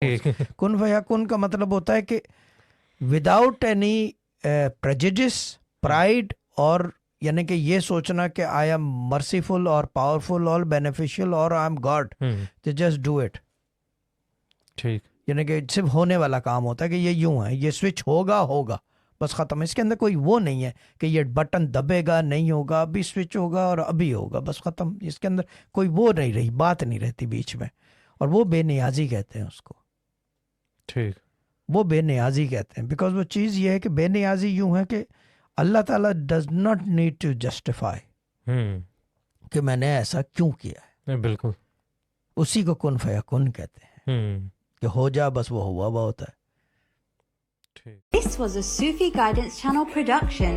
کن فیکون کا مطلب ہوتا ہے کہ وداؤٹ اینی prejudice, pride اور یعنی کہ یہ سوچنا کہ آئی ایم مرسیفل اور پاورفل اور بینیفیشیل اور آئی ایم گاڈ، تو جسٹ ڈو اٹ. ٹھیک. یعنی کہ صرف ہونے والا کام ہوتا ہے کہ یہ یوں ہے، یہ سوئچ ہوگا بس ختم. اس کے اندر کوئی وہ نہیں ہے کہ یہ بٹن دبے گا نہیں ہوگا، ابھی سوئچ ہوگا اور ابھی ہوگا بس ختم. اس کے اندر کوئی وہ نہیں رہی، بات نہیں رہتی بیچ میں، اور وہ بے نیازی کہتے ہیں اس کو. ٹھیک. وہ بے نیازی کہتے ہیں، بیکاز وہ چیز یہ ہے کہ بے نیازی یوں ہے کہ اللہ تعالیٰ does not need to justify کہ میں نے ایسا کیوں کیا ہے. بالکل. اسی کو کن فیکون کہتے ہیں کہ ہو جا بس وہ ہوا ہوتا ہے. This was a Sufi Guidance Channel production.